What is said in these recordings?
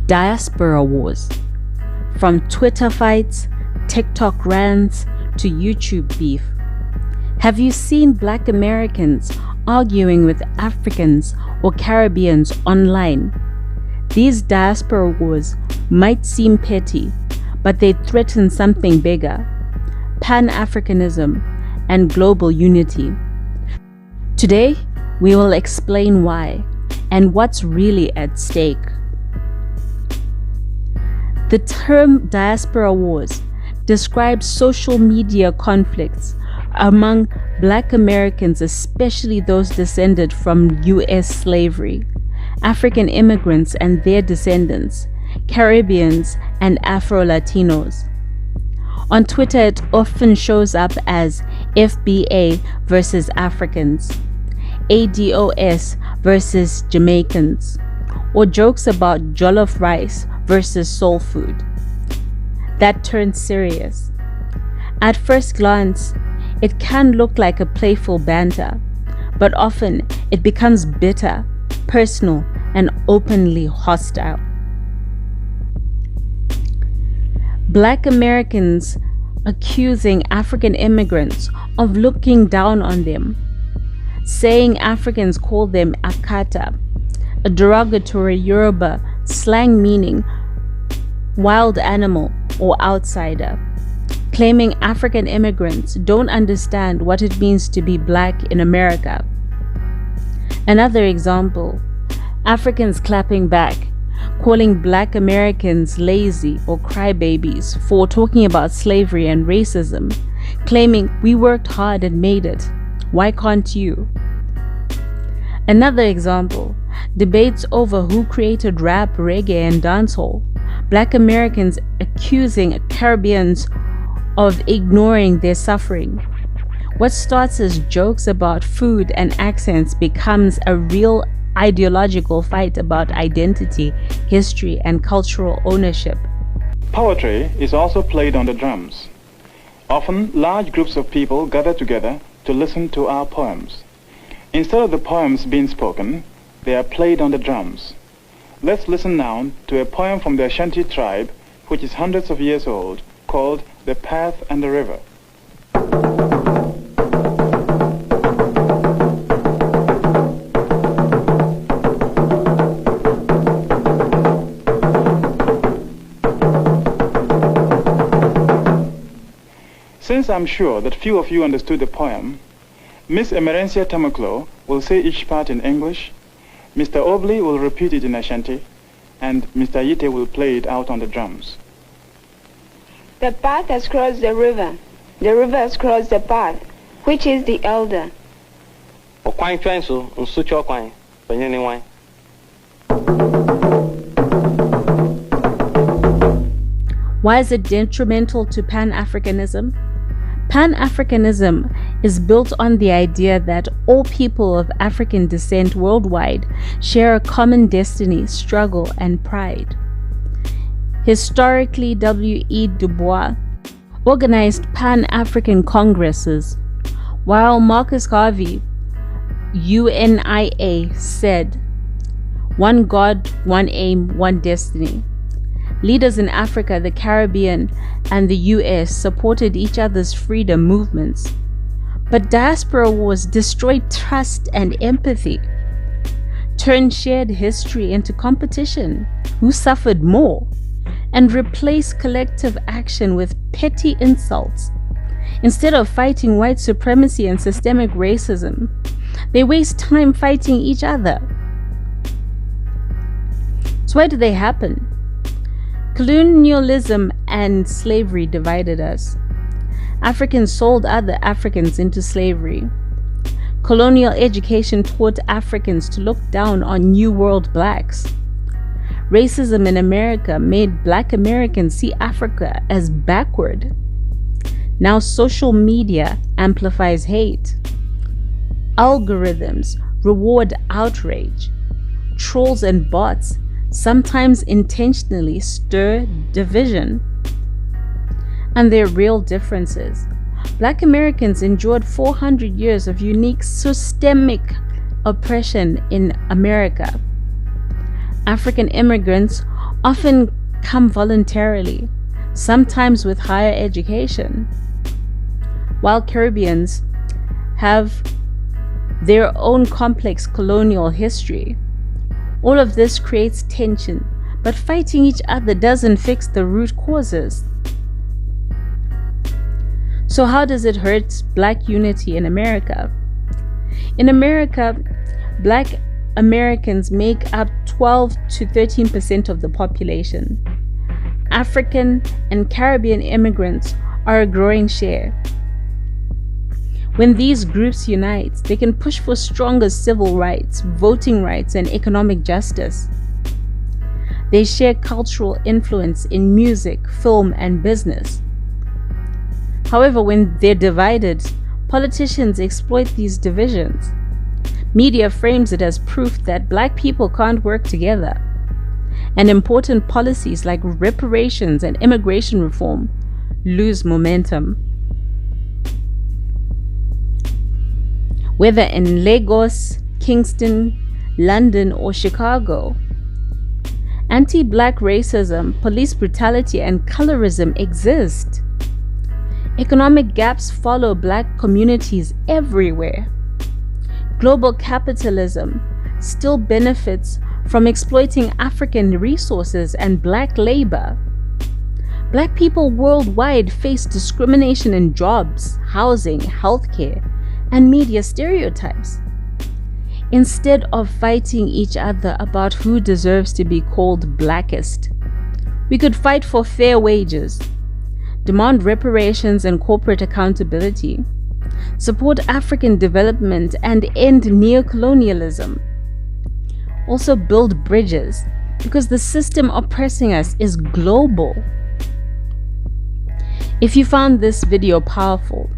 Diaspora Wars. From Twitter fights, TikTok rants, to YouTube beef. Have you seen Black Americans arguing with Africans or Caribbeans online? These diaspora wars might seem petty, but they threaten something bigger: Pan-Africanism and global unity. Today, we will explain why and what's really at stake. The term diaspora wars describes social media conflicts among Black Americans, especially those descended from U.S. slavery, African immigrants and their descendants, Caribbeans, and Afro-Latinos. On Twitter, it often shows up as FBA versus Africans, ADOS versus Jamaicans, or jokes about jollof rice versus soul food. That turns serious. At first glance, it can look like a playful banter, but often it becomes bitter, personal, and openly hostile. Black Americans accusing African immigrants of looking down on them, saying Africans call them akata, a derogatory Yoruba slang meaning wild animal or outsider, claiming African immigrants don't understand what it means to be Black in America. Another example, Africans clapping back, calling Black Americans lazy or crybabies for talking about slavery and racism, claiming we worked hard and made it. Why can't you? Another example, debates over who created rap, reggae, and dancehall. Black Americans accusing Caribbeans of ignoring their suffering. What starts as jokes about food and accents becomes a real ideological fight about identity, history, and cultural ownership. Poetry is also played on the drums. Often, large groups of people gather together to listen to our poems. Instead of the poems being spoken, they are played on the drums. Let's listen now to a poem from the Ashanti tribe, which is hundreds of years old, called The Path and the River. Since I'm sure that few of you understood the poem, Miss Emerencia Tamaklo will say each part in English, Mr. Obley will repeat it in Ashanti, and Mr. Yite will play it out on the drums. The path has crossed the river has crossed the path. Which is the elder? Okwan twenso nsucho okwan banyene wan. Why is it detrimental to Pan-Africanism? Pan-Africanism is built on the idea that all people of African descent worldwide share a common destiny, struggle, and pride. Historically, W.E. Du Bois organized Pan-African Congresses, while Marcus Garvey, UNIA, said, "One God, one aim, one destiny." Leaders in Africa, the Caribbean, and the US supported each other's freedom movements. But diaspora wars destroyed trust and empathy, turned shared history into competition, who suffered more, and replaced collective action with petty insults. Instead of fighting white supremacy and systemic racism, they waste time fighting each other. So why do they happen? Colonialism and slavery divided us. Africans sold other Africans into slavery. Colonial education taught Africans to look down on New World blacks. Racism in America made Black Americans see Africa as backward. Now social media amplifies hate. Algorithms reward outrage. Trolls and bots sometimes intentionally stir division. And there are real differences. Black Americans endured 400 years of unique systemic oppression in America. African immigrants often come voluntarily, sometimes with higher education, while Caribbeans have their own complex colonial history. All of this creates tension, but fighting each other doesn't fix the root causes. So how does it hurt Black unity in America? In America, Black Americans make up 12 to 13% of the population. African and Caribbean immigrants are a growing share. When these groups unite, they can push for stronger civil rights, voting rights, and economic justice. They share cultural influence in music, film, and business. However, when they're divided, politicians exploit these divisions. Media frames it as proof that Black people can't work together, and important policies like reparations and immigration reform lose momentum. Whether in Lagos, Kingston, London, or Chicago, anti-Black racism, police brutality, and colorism exist. Economic gaps follow Black communities everywhere. Global capitalism still benefits from exploiting African resources and Black labor. Black people worldwide face discrimination in jobs, housing, healthcare, and media stereotypes. Instead of fighting each other about who deserves to be called blackest, we could fight for fair wages, demand reparations and corporate accountability, support African development, and end neocolonialism. Also build bridges, because the system oppressing us is global. If you found this video powerful,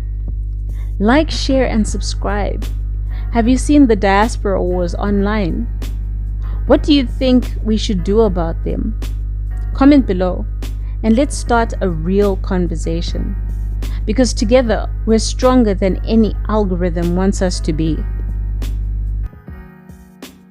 like, share, and subscribe. Have you seen the Diaspora Wars online? What do you think we should do about them? Comment below, and let's start a real conversation. Because together, we're stronger than any algorithm wants us to be.